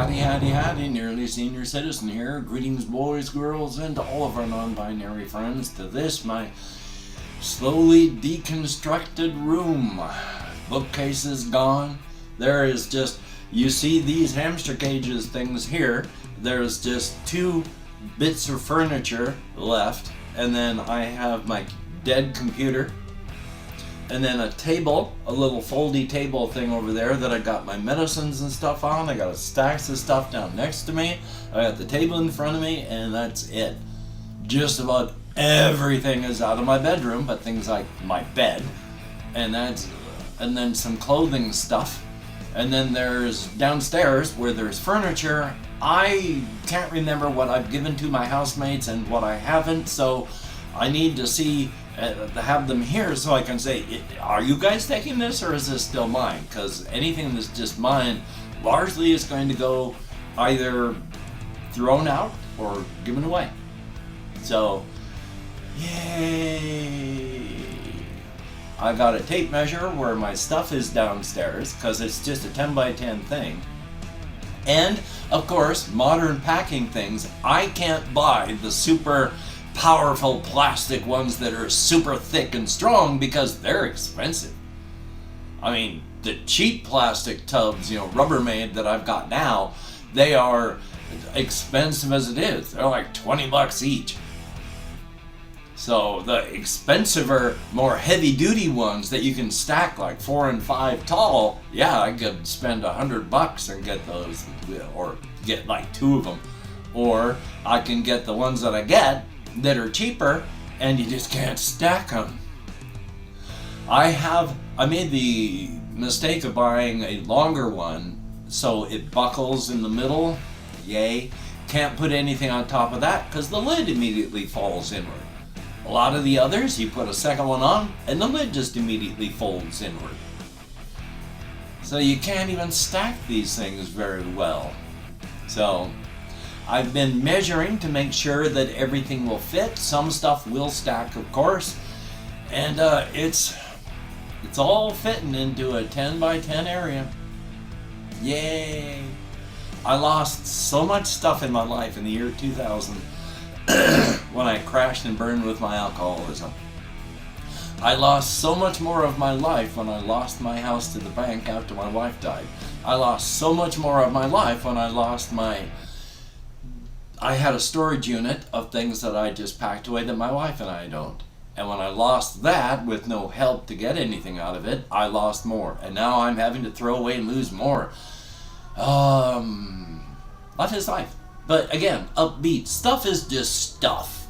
Howdy, nearly senior citizen here. Greetings, boys, girls, and to all of our non-binary friends to this, my slowly deconstructed room. Bookcase is gone. There is just, you see these hamster cages things here, there's just 2 bits of furniture left, and then I have my dead computer, and then a table, a little foldy table thing over there that I got my medicines and stuff on. I got stacks of stuff down next to me. I got the table in front of me, and that's it. Just about everything is out of my bedroom, but things like my bed, and then some clothing stuff. And then there's downstairs where there's furniture. I can't remember what I've given to my housemates and what I haven't, so I need to see have them here so I can say, are you guys taking this or is this still mine? Because anything that's just mine largely is going to go either thrown out or given away. So, yay! I got a tape measure where my stuff is downstairs because it's just a 10 by 10 thing. And, of course, modern packing things, I can't buy the super powerful plastic ones that are super thick and strong because they're expensive. I mean, the cheap plastic tubs, Rubbermaid that I've got now, they are expensive as it is. They're like $20 each. So the expensiver, more heavy-duty ones that you can stack like 4 and 5 tall, yeah, I could spend $100 and get those, or get like 2 of them. Or I can get the ones that I get that are cheaper, and you just can't stack them. I made the mistake of buying a longer one, so it buckles in the middle. Yay. Can't put anything on top of that, because the lid immediately falls inward. A lot of the others, you put a second one on, and the lid just immediately folds inward. So you can't even stack these things very well. So I've been measuring to make sure that everything will fit. Some stuff will stack, of course, and it's all fitting into a 10 by 10 area. Yay! I lost so much stuff in my life in the year 2000 when I crashed and burned with my alcoholism. I lost so much more of my life when I lost my house to the bank after my wife died. I lost so much more of my life when I had a storage unit of things that I just packed away that my wife and I don't. And when I lost that with no help to get anything out of it, I lost more. And now I'm having to throw away and lose more. Life is life. But again, upbeat. Stuff is just stuff.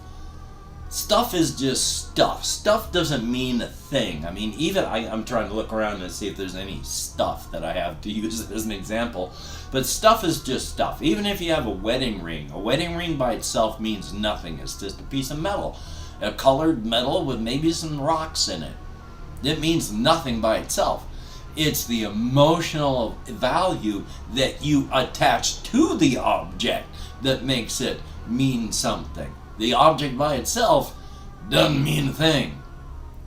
Stuff is just stuff. Stuff doesn't mean a thing. I mean, even I'm trying to look around and see if there's any stuff that I have to use as an example. But stuff is just stuff. Even if you have a wedding ring by itself means nothing. It's just a piece of metal. A colored metal with maybe some rocks in it. It means nothing by itself. It's the emotional value that you attach to the object that makes it mean something. The object by itself doesn't mean a thing.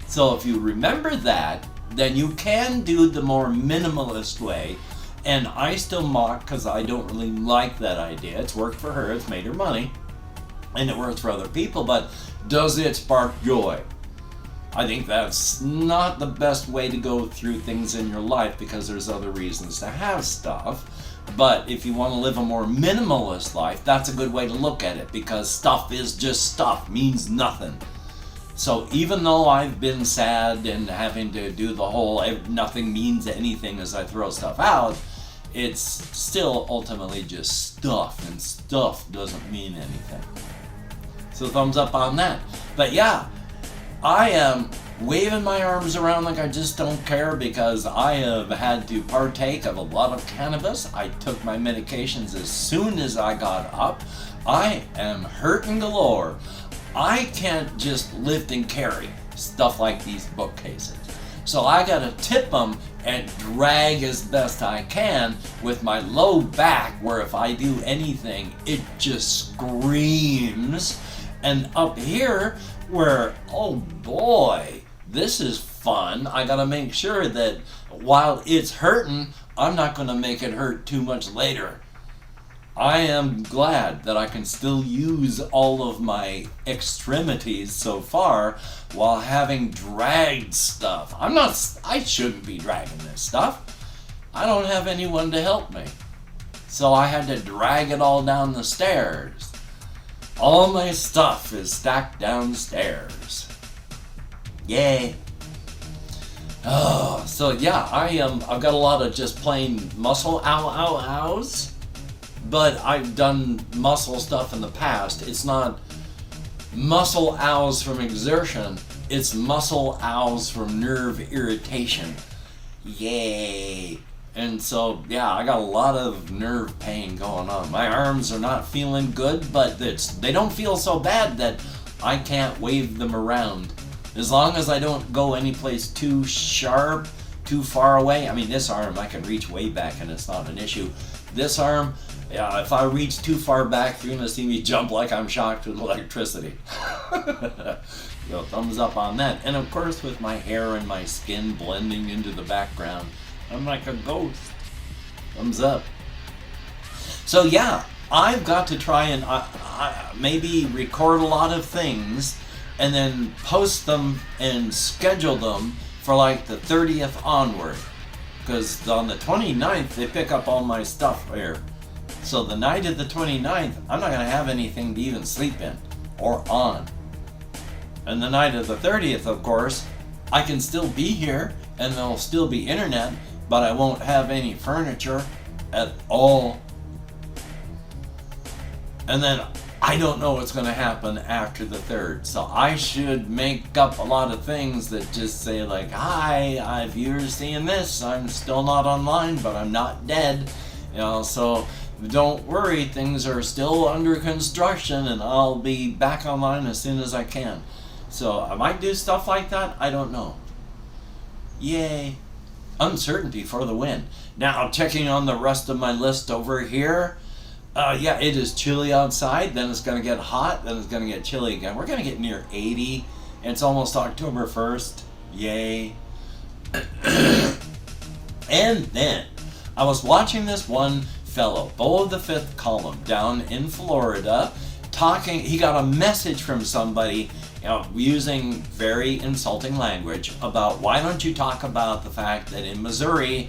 So if you remember that, then you can do the more minimalist way. And I still mock because I don't really like that idea. It's worked for her, it's made her money, and it works for other people, but does it spark joy? I think that's not the best way to go through things in your life because there's other reasons to have stuff. But if you want to live a more minimalist life, that's a good way to look at it because stuff is just stuff, means nothing. So even though I've been sad and having to do the whole nothing means anything as I throw stuff out, it's still ultimately just stuff, and stuff doesn't mean anything. So thumbs up on that. But yeah, I am waving my arms around like I just don't care because I have had to partake of a lot of cannabis. I took my medications as soon as I got up. I am hurting galore. I can't just lift and carry stuff like these bookcases. So I gotta tip them and drag as best I can with my low back where if I do anything, it just screams. And up here where, oh boy, this is fun. I gotta make sure that while it's hurting, I'm not gonna make it hurt too much later. I am glad that I can still use all of my extremities so far while having dragged stuff. I shouldn't be dragging this stuff. I don't have anyone to help me. So I had to drag it all down the stairs. All my stuff is stacked downstairs. Yay. Oh, so yeah, I've got a lot of just plain muscle ows. But I've done muscle stuff in the past. It's not muscle ows from exertion. It's muscle ows from nerve irritation. Yay. And so, yeah, I got a lot of nerve pain going on. My arms are not feeling good, but they don't feel so bad that I can't wave them around. As long as I don't go anyplace too sharp, too far away. I mean, this arm I can reach way back and it's not an issue. This arm, yeah, if I reach too far back, you're going to see me jump like I'm shocked with electricity. Thumbs up on that. And of course, with my hair and my skin blending into the background, I'm like a ghost. Thumbs up. So yeah, I've got to try and maybe record a lot of things and then post them and schedule them for like the 30th onward. Because on the 29th, they pick up all my stuff here. So the night of the 29th, I'm not going to have anything to even sleep in or on. And the night of the 30th, of course, I can still be here and there'll still be internet, but I won't have any furniture at all. And then I don't know what's going to happen after the 3rd. So I should make up a lot of things that just say like, hi, if you're seeing this, I'm still not online, but I'm not dead. So don't worry, things are still under construction and I'll be back online as soon as I can. So I might do stuff like that. I don't know. Yay. Uncertainty for the win. Now, checking on the rest of my list over here. Yeah, it is chilly outside, then it's going to get hot, then it's going to get chilly again. We're going to get near 80, and it's almost October 1st. Yay. And then, I was watching this one fellow, Bo of the Fifth Column, down in Florida, talking. He got a message from somebody, using very insulting language about why don't you talk about the fact that in Missouri,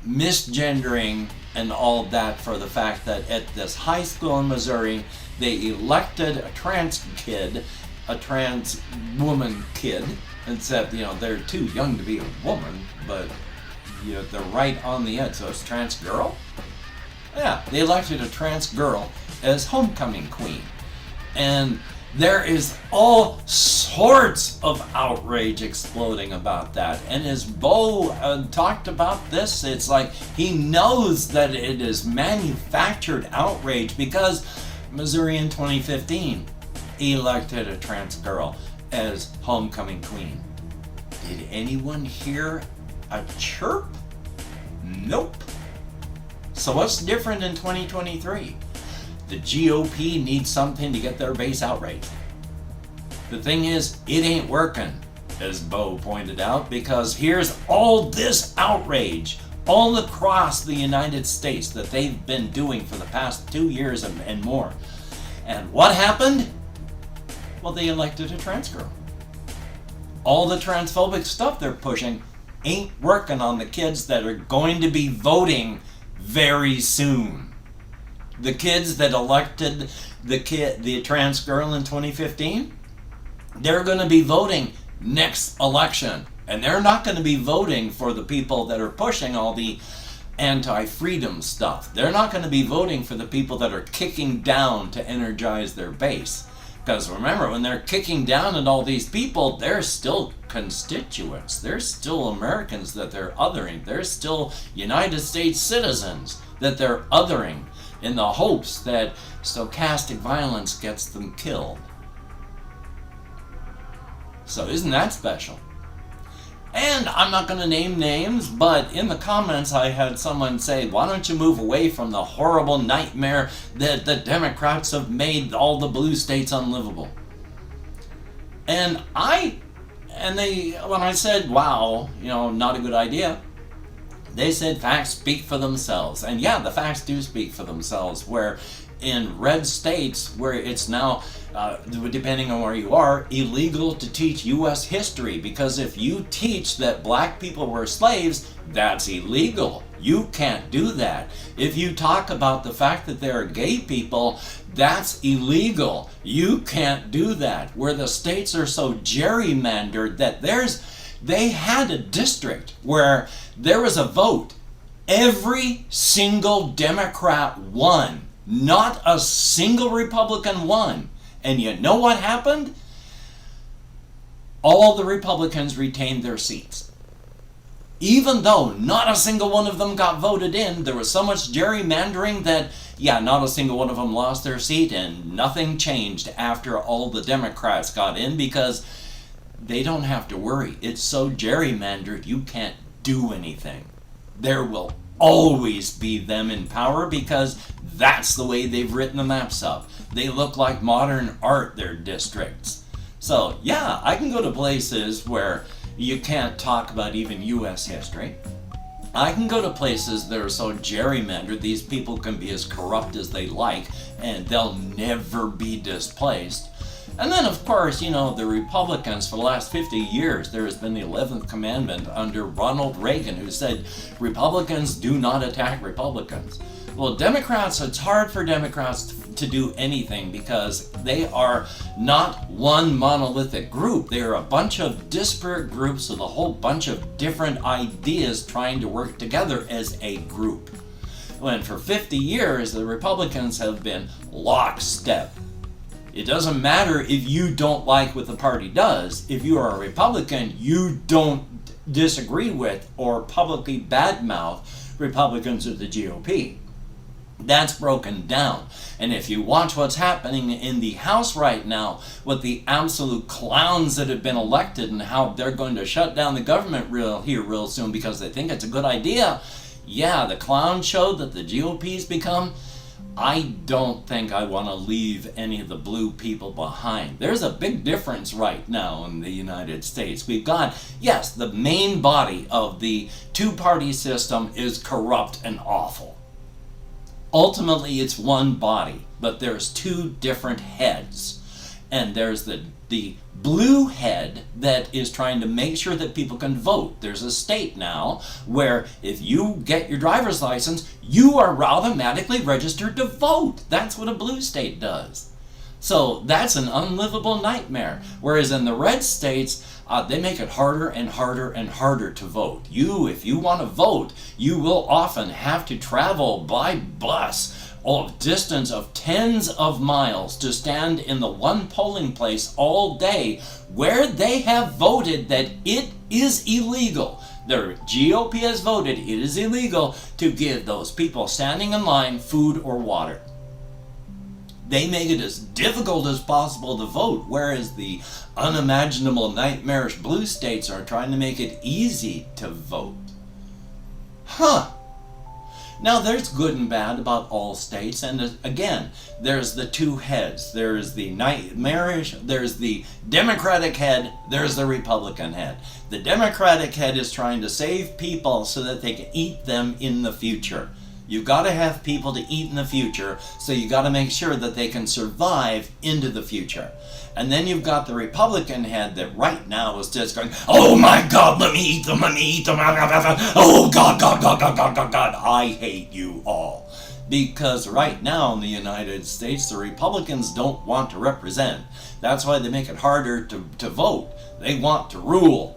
misgendering and all that for the fact that at this high school in Missouri, they elected a trans woman kid, except, they're too young to be a woman, but, they're right on the edge, so it's trans girl? Yeah, they elected a trans girl as homecoming queen. And there is all sorts of outrage exploding about that. And as Bo talked about this, it's like he knows that it is manufactured outrage because Missouri in 2015 elected a trans girl as homecoming queen. Did anyone hear a chirp? Nope. So what's different in 2023? The GOP needs something to get their base outraged. The thing is, it ain't working, as Bo pointed out, because here's all this outrage all across the United States that they've been doing for the past 2 years and more. And what happened? Well, they elected a trans girl. All the transphobic stuff they're pushing ain't working on the kids that are going to be voting very soon. The kids that elected the trans girl in 2015, they're going to be voting next election. And they're not going to be voting for the people that are pushing all the anti-freedom stuff. They're not going to be voting for the people that are kicking down to energize their base. Because remember, when they're kicking down at all these people, they're still constituents. They're still Americans that they're othering. They're still United States citizens that they're othering, in the hopes that stochastic violence gets them killed. So isn't that special? And I'm not going to name names, but in the comments I had someone say, why don't you move away from the horrible nightmare that the Democrats have made all the blue states unlivable? And when I said, wow, not a good idea, They said facts speak for themselves. And yeah, the facts do speak for themselves, where in red states where it's now, depending on where you are, illegal to teach U.S. history, because if you teach that black people were slaves, that's illegal. You can't do that. If you talk about the fact that there are gay people, that's illegal. You can't do that. Where the states are so gerrymandered that they had a district where there was a vote. Every single Democrat won. Not a single Republican won. And you know what happened? All the Republicans retained their seats. Even though not a single one of them got voted in, there was so much gerrymandering that, yeah, not a single one of them lost their seat, and nothing changed after all the Democrats got in, because they don't have to worry. It's so gerrymandered, you can't do anything. There will always be them in power, because that's the way they've written the maps up. They look like modern art, their districts. So yeah, I can go to places where you can't talk about even U.S. history. I can go to places that are so gerrymandered, these people can be as corrupt as they like, and they'll never be displaced. And then, of course, you know, the Republicans, for the last 50 years, there has been the 11th commandment under Ronald Reagan, who said, Republicans do not attack Republicans. Well, Democrats, it's hard for Democrats to do anything, because they are not one monolithic group. They are a bunch of disparate groups with a whole bunch of different ideas trying to work together as a group. When for 50 years, the Republicans have been lockstep. It doesn't matter if you don't like what the party does. If you are a Republican, you don't disagree with or publicly badmouth Republicans or the GOP. That's broken down. And if you watch what's happening in the House right now with the absolute clowns that have been elected and how they're going to shut down the government real soon because they think it's a good idea. Yeah, the clown show that the GOP's become, I don't think I want to leave any of the blue people behind. There's a big difference right now in the United States. We've got, yes, the main body of the two-party system is corrupt and awful. Ultimately, it's one body, but there's two different heads. And there's the blue head that is trying to make sure that people can vote. There's a state now where if you get your driver's license, you are automatically registered to vote. That's what a blue state does. So that's an unlivable nightmare. Whereas in the red states, they make it harder and harder and harder to vote. If you want to vote, you will often have to travel by bus a distance of tens of miles to stand in the one polling place all day where they have voted that it is illegal. The GOP has voted it is illegal to give those people standing in line food or water. They make it as difficult as possible to vote, whereas the unimaginable, nightmarish blue states are trying to make it easy to vote. Now, there's good and bad about all states, and again, there's the two heads. There's the nightmarish, there's the Democratic head, there's the Republican head. The Democratic head is trying to save people so that they can eat them in the future. You've got to have people to eat in the future, so you got to make sure that they can survive into the future. And then you've got the Republican head that right now is just going, oh my God, let me eat them, oh God, God, God, God, God, God, God, I hate you all. Because right now in the United States, the Republicans don't want to represent. That's why they make it harder to vote. They want to rule.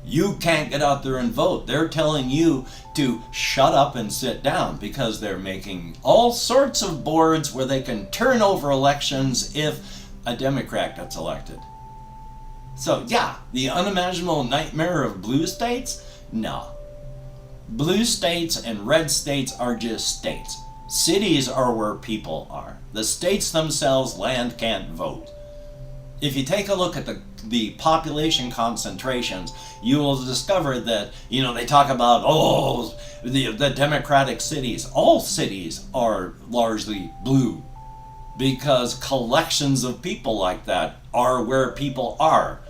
You can't get out there and vote. They're telling you to shut up and sit down because they're making all sorts of boards where they can turn over elections if a Democrat gets elected. So yeah, the unimaginable nightmare of blue states? No. Blue states and red states are just states. Cities are where people are. The states themselves, land can't vote. If you take a look at the population concentrations, you will discover that, they talk about, the democratic cities. All cities are largely blue because collections of people like that are where people are,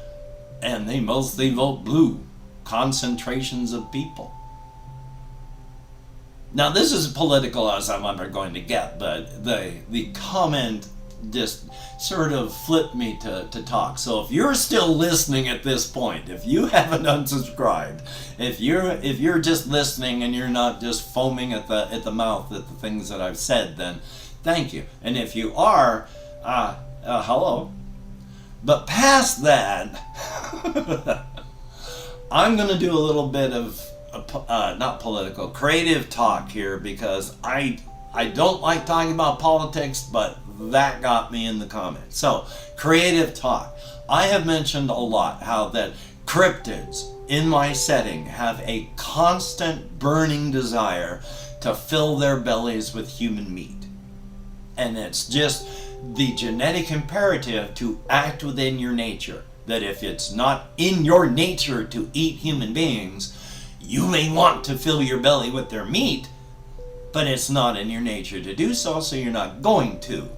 and they mostly vote blue. Concentrations of people. Now, this is political as I'm ever going to get, but the comment just sort of flipped me to talk. So if you're still listening at this point, if you haven't unsubscribed, if you're just listening and you're not just foaming at the mouth at the things that I've said, then thank you. And if you are, hello. But past that, I'm going to do a little bit of not political, creative talk here, because I don't like talking about politics, but that got me in the comments. So, creative talk. I have mentioned a lot how that cryptids in my setting have a constant burning desire to fill their bellies with human meat. And it's just the genetic imperative to act within your nature. That if it's not in your nature to eat human beings, you may want to fill your belly with their meat, but it's not in your nature to do so, so you're not going to.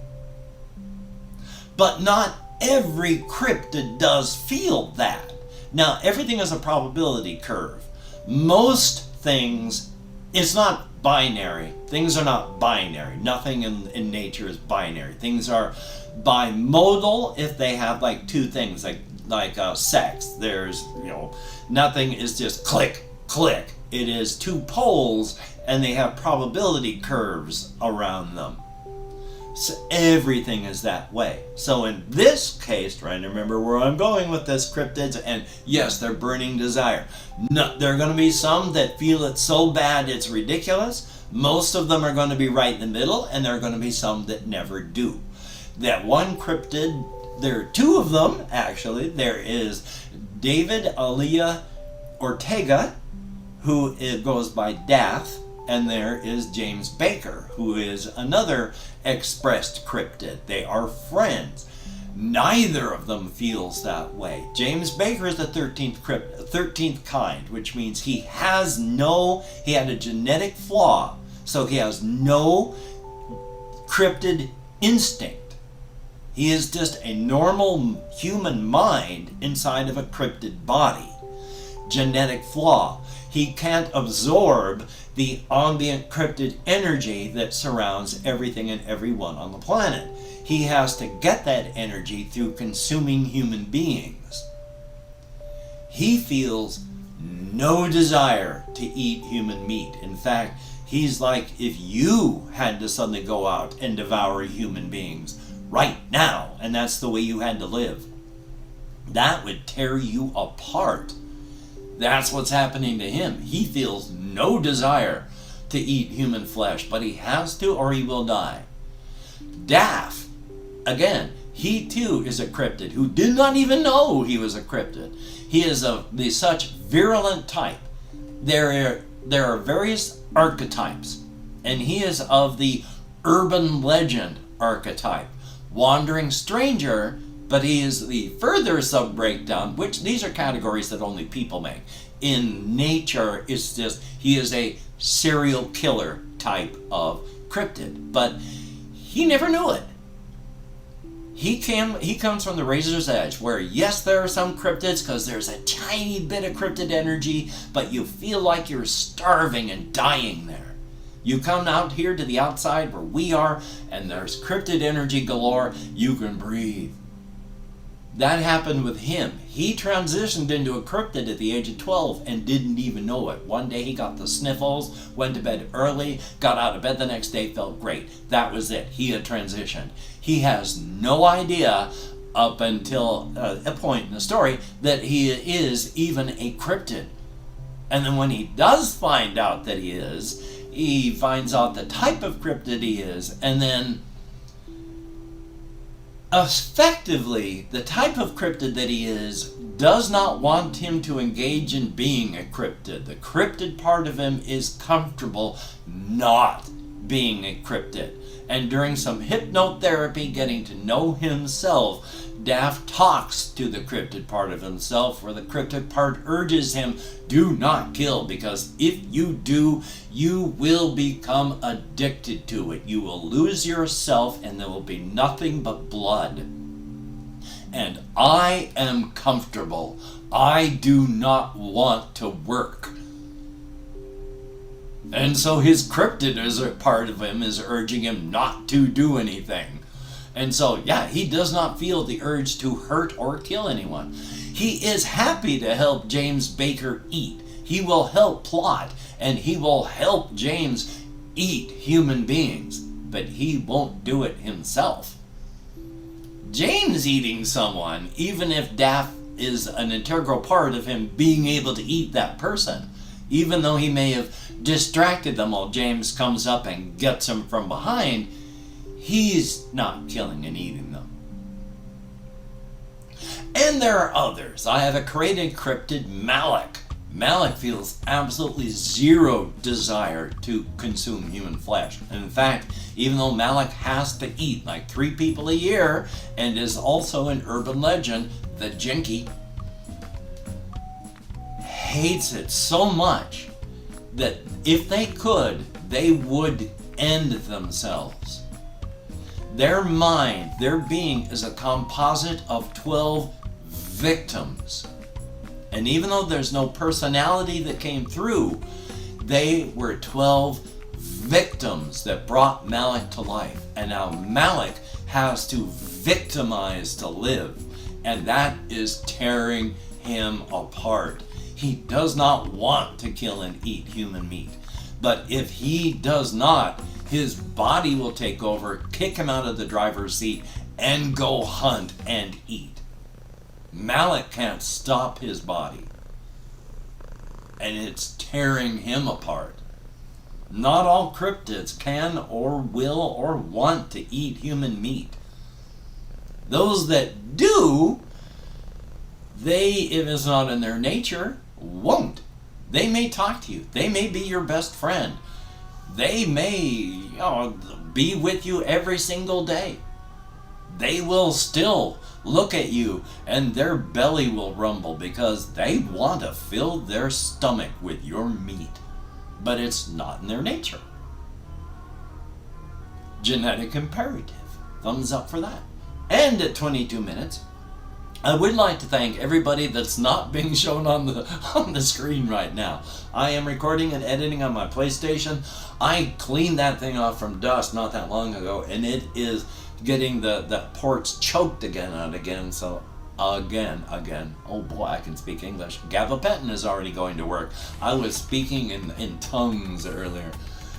But not every cryptid does feel that. Now, everything is a probability curve. Most things, it's not binary. Things are not binary. Nothing in nature is binary. Things are bimodal if they have like two things, like sex. There's, nothing is just click, click. It is two poles, and they have probability curves around them. So everything is that way. So in this case, trying to remember where I'm going with this, cryptids, and yes, they're burning desire. No, there are going to be some that feel it so bad it's ridiculous. Most of them are going to be right in the middle, and there are going to be some that never do. That one cryptid, there are two of them actually. There is David Alia Ortega, who goes by Daff, and there is James Baker, who is another expressed cryptid. They are friends. Neither of them feels that way. James Baker is the 13th kind, which means he had a genetic flaw, so he has no cryptid instinct. He is just a normal human mind inside of a cryptid body. Genetic flaw. He can't absorb the ambient cryptid energy that surrounds everything and everyone on the planet. He has to get that energy through consuming human beings. He feels no desire to eat human meat. In fact, he's like if you had to suddenly go out and devour human beings right now, and that's the way you had to live. That would tear you apart. That's what's happening to him. He feels no desire to eat human flesh, but he has to or he will die. Daff, again, he too is a cryptid who did not even know he was a cryptid. He is of the such virulent type. There are various archetypes, and he is of the urban legend archetype. Wandering stranger, but he is the further sub-breakdown, which these are categories that only people make. In nature, it's just, he is a serial killer type of cryptid, but he never knew it. He comes from the razor's edge, where yes, there are some cryptids, because there's a tiny bit of cryptid energy, but you feel like you're starving and dying there. You come out here to the outside where we are, and there's cryptid energy galore. You can breathe. That happened with him. He transitioned into a cryptid at the age of 12 and didn't even know it. One day he got the sniffles, went to bed early, got out of bed the next day, felt great. That was it. He had transitioned. He has no idea up until a point in the story that he is even a cryptid. And then when he does find out that he finds out the type of cryptid he is, and then effectively, the type of cryptid that he is does not want him to engage in being a cryptid. The cryptid part of him is comfortable not being a cryptid. And during some hypnotherapy, getting to know himself, Daft talks to the cryptid part of himself, where the cryptid part urges him, do not kill, because if you do, you will become addicted to it. You will lose yourself, and there will be nothing but blood. And I am comfortable. I do not want to work. And so his cryptid is a part of him is urging him not to do anything. And so, yeah, he does not feel the urge to hurt or kill anyone. He is happy to help James Baker eat. He will help plot, and he will help James eat human beings, but he won't do it himself. James eating someone, even if death is an integral part of him being able to eat that person, even though he may have distracted them while James comes up and gets him from behind, he's not killing and eating them. And there are others. I have a created cryptid, Malik. Malik feels absolutely zero desire to consume human flesh. And in fact, even though Malik has to eat like 3 people a year and is also an urban legend, the Jinky hates it so much that if they could, they would end themselves. Their mind, their being is a composite of 12 victims. And even though there's no personality that came through, they were 12 victims that brought Malik to life. And now Malik has to victimize to live. And that is tearing him apart. He does not want to kill and eat human meat. But if he does not, his body will take over, kick him out of the driver's seat, and go hunt and eat. Malik can't stop his body. And it's tearing him apart. Not all cryptids can or will or want to eat human meat. Those that do, they, if it's not in their nature, won't. They may talk to you. They may be your best friend. They may, be with you every single day. They will still look at you and their belly will rumble because they want to fill their stomach with your meat. But it's not in their nature. Genetic imperative. Thumbs up for that. And at 22 minutes, I would like to thank everybody that's not being shown on the screen right now. I am recording and editing on my PlayStation. I cleaned that thing off from dust not that long ago, and it is getting the ports choked again and again. So again, oh boy, I can speak English. Gabapentin is already going to work. I was speaking in tongues earlier.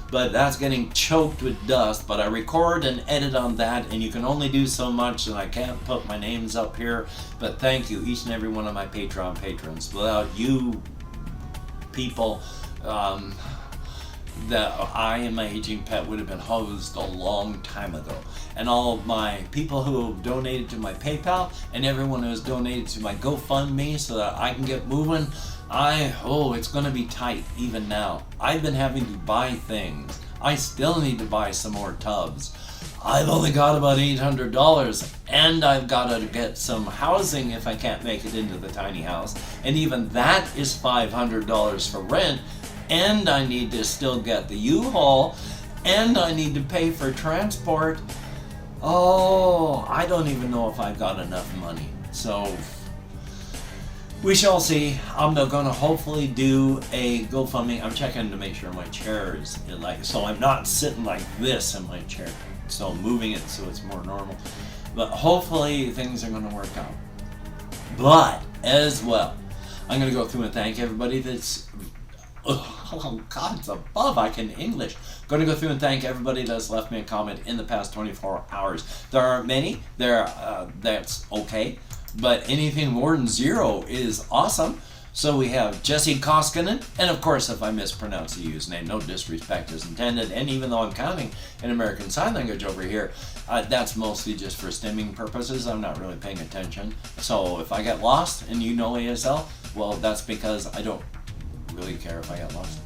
But that's getting choked with dust. But I record and edit on that, and you can only do so much, and I can't put my names up here. But thank you, each and every one of my Patreon patrons. Without you people, I and my aging pet would have been hosed a long time ago. And all my people who have donated to my PayPal, and everyone who has donated to my GoFundMe so that I can get moving, it's going to be tight even now. I've been having to buy things. I still need to buy some more tubs. I've only got about $800, and I've got to get some housing if I can't make it into the tiny house. And even that is $500 for rent, and I need to still get the U-Haul, and I need to pay for transport. Oh, I don't even know if I've got enough money. So we shall see. I'm going to hopefully do a GoFundMe. I'm checking to make sure my chair is so I'm not sitting like this in my chair. So moving it so it's more normal. But hopefully things are going to work out. But as well, I'm going to go through and thank everybody that's it's above. I can English. Going to go through and thank everybody that's left me a comment in the past 24 hours. There aren't many. That's okay. But anything more than 0 is awesome. So we have Jesse Koskinen, and of course, if I mispronounce the username, no disrespect is intended. And even though I'm counting in American Sign Language over here, that's mostly just for stimming purposes. I'm not really paying attention. So if I get lost and you know ASL, well, that's because I don't really care if I get lost.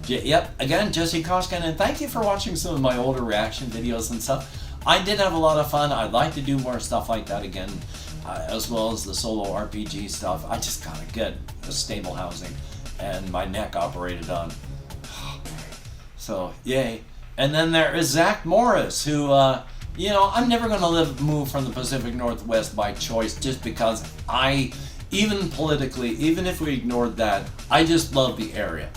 Yep, again, Jesse Koskinen, thank you for watching some of my older reaction videos and stuff. I did have a lot of fun. I'd like to do more stuff like that again. As well as the solo RPG stuff. I just gotta get a stable housing and my neck operated on. So, yay. And then there is Zach Morris, who, I'm never gonna move from the Pacific Northwest by choice just because even politically, even if we ignored that, I just love the area.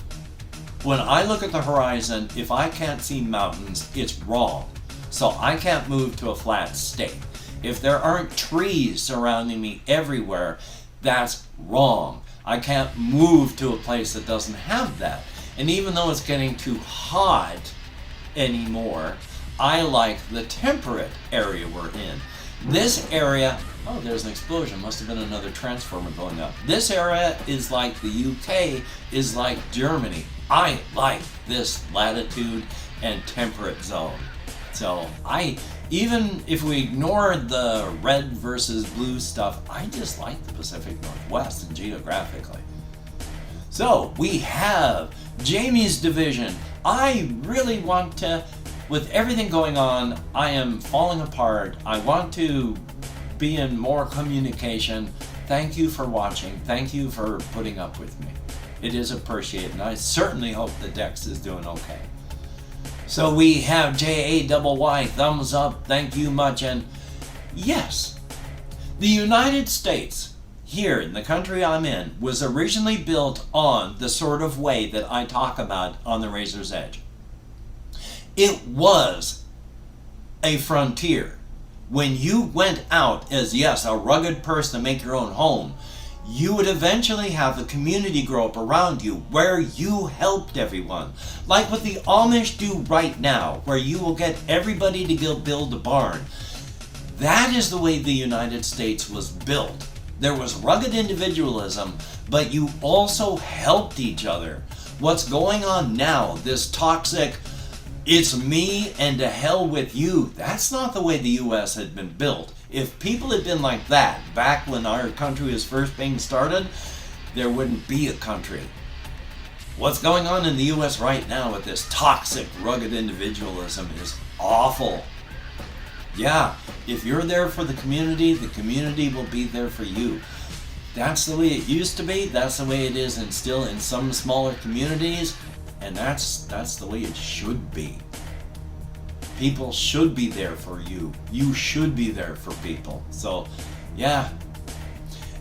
When I look at the horizon, if I can't see mountains, it's wrong. So I can't move to a flat state. If there aren't trees surrounding me everywhere, that's wrong. I can't move to a place that doesn't have that. And even though it's getting too hot anymore, I like the temperate area we're in. This area, oh, there's an explosion. Must have been another transformer going up. This area is like the UK, is like Germany. I like this latitude and temperate zone. So even if we ignore the red versus blue stuff, I just like the Pacific Northwest and geographically. So we have Jamie's division. I really want to, with everything going on, I am falling apart. I want to be in more communication. Thank you for watching. Thank you for putting up with me. It is appreciated, and I certainly hope the Dex is doing okay. So we have JAYY, thumbs up, thank you much, and yes, the United States, here in the country I'm in, was originally built on the sort of way that I talk about on the Razor's Edge. It was a frontier. When you went out as, yes, a rugged person to make your own home, you would eventually have a community grow up around you where you helped everyone. Like what the Amish do right now, where you will get everybody to build a barn. That is the way the United States was built. There was rugged individualism, but you also helped each other. What's going on now, this toxic, it's me and to hell with you, that's not the way the U.S. had been built. If people had been like that back when our country was first being started, there wouldn't be a country. What's going on in the U.S. right now with this toxic, rugged individualism is awful. Yeah, if you're there for the community will be there for you. That's the way it used to be. That's the way it is, and still in some smaller communities, and that's the way it should be. People should be there for you. You should be there for people. So, yeah.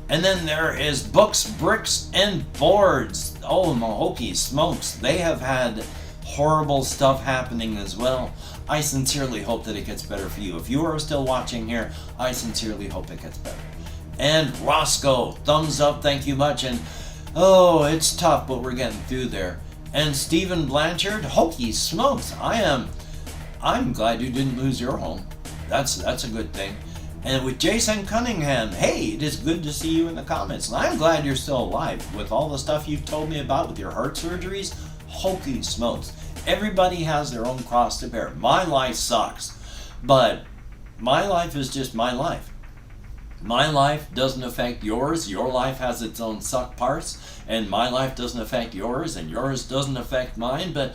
And then there is Books, Bricks, and Boards. Oh, Mahokey smokes. They have had horrible stuff happening as well. I sincerely hope that it gets better for you. If you are still watching here, I sincerely hope it gets better. And Roscoe, thumbs up, thank you much. And, oh, it's tough, but we're getting through there. And Stephen Blanchard, hokey smokes. I'm glad you didn't lose your home. That's a good thing. And with Jason Cunningham, hey, it is good to see you in the comments. And I'm glad you're still alive. With all the stuff you've told me about with your heart surgeries, hokey smokes. Everybody has their own cross to bear. My life sucks. But my life is just my life. My life doesn't affect yours. Your life has its own suck parts. And my life doesn't affect yours. And yours doesn't affect mine. But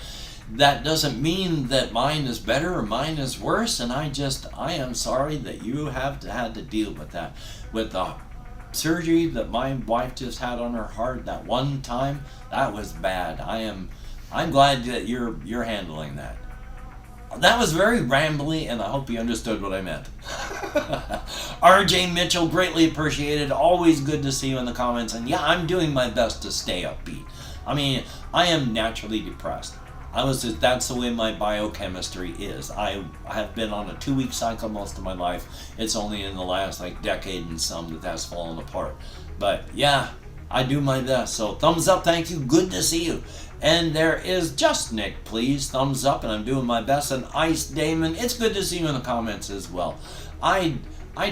that doesn't mean that mine is better or mine is worse, and I am sorry that you have had to deal with that. With the surgery that my wife just had on her heart that one time, that was bad. I'm glad that you're handling that. That was very rambly, and I hope you understood what I meant. RJ Mitchell, greatly appreciated. Always good to see you in the comments, and yeah, I'm doing my best to stay upbeat. I mean, I am naturally depressed. That's the way my biochemistry is. I have been on a 2-week cycle most of my life. It's only in the last decade and some that's fallen apart. But yeah, I do my best. So thumbs up, thank you. Good to see you. And there is Just Nick, please. Thumbs up, and I'm doing my best. And Ice Damon, it's good to see you in the comments as well. I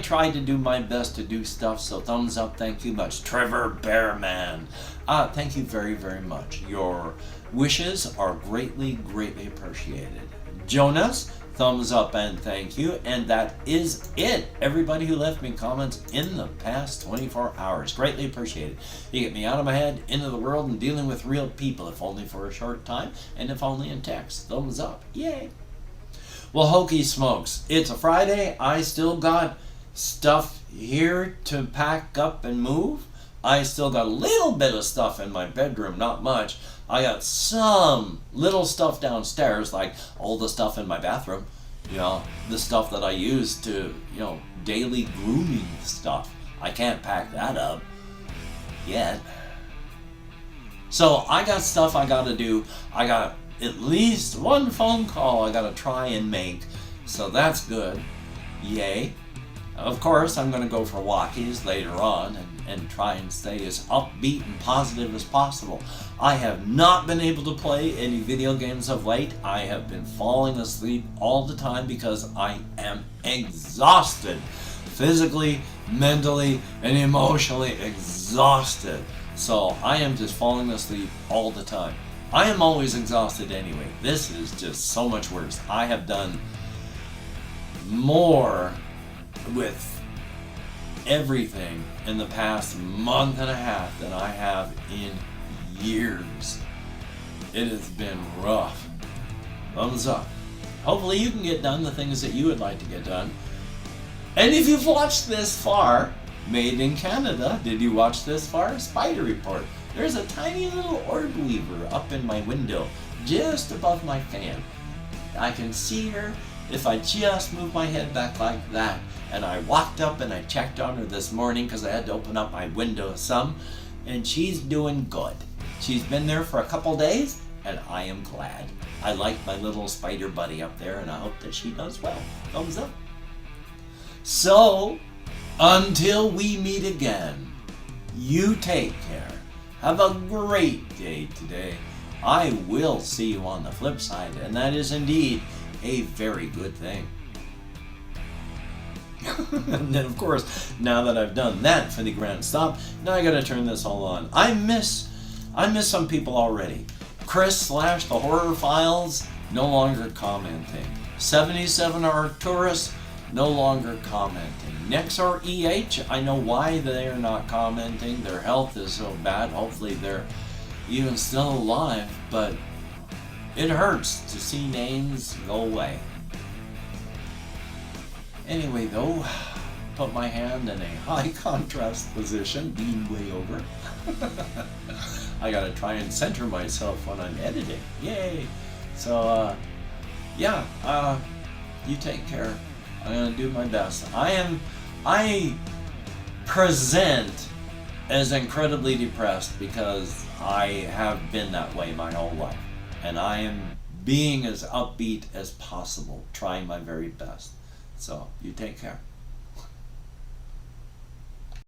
try to do my best to do stuff, so thumbs up, thank you much. Trevor Bearman, thank you very, very much. Your wishes are greatly, greatly appreciated. Jonas, thumbs up and thank you. And that is it. Everybody who left me comments in the past 24 hours, greatly appreciated. You get me out of my head, into the world, and dealing with real people, if only for a short time, and if only in text. Thumbs up. Yay. Well, hokey smokes. It's a Friday. I still got stuff here to pack up and move. I still got a little bit of stuff in my bedroom, not much. I got some little stuff downstairs, like all the stuff in my bathroom, the stuff that I use to, daily grooming stuff. I can't pack that up yet. So I got stuff I gotta do. I got at least one phone call I gotta try and make. So that's good. Yay. Of course, I'm gonna go for walkies later on and try and stay as upbeat and positive as possible. I have not been able to play any video games of late. I have been falling asleep all the time because I am exhausted. Physically, mentally, and emotionally exhausted. So I am just falling asleep all the time. I am always exhausted anyway. This is just so much worse. I have done more with everything in the past month and a half than I have in years. It has been rough. Thumbs up. Hopefully you can get done the things that you would like to get done. And if you've watched this far, made in Canada, did you watch this far? Spider Report. There's a tiny little orb weaver up in my window, just above my fan. I can see her if I just move my head back like that. And I walked up and I checked on her this morning because I had to open up my window some, and she's doing good. She's been there for a couple days, and I am glad. I like my little spider buddy up there, and I hope that she does well. Thumbs up. So, until we meet again, you take care. Have a great day today. I will see you on the flip side, and that is indeed a very good thing. And then, of course, now that I've done that for the grand stop, now I gotta turn this all on. I miss some people already. Chris / the Horror Files, no longer commenting. 77 Arcturus, no longer commenting. Nexar EH, I know why they're not commenting. Their health is so bad. Hopefully they're even still alive, but it hurts to see names go away. Anyway though, put my hand in a high contrast position, lean way over. I gotta try and center myself when I'm editing. Yay! So, you take care. I'm gonna do my best. I present as incredibly depressed because I have been that way my whole life. And I am being as upbeat as possible, trying my very best. So, you take care.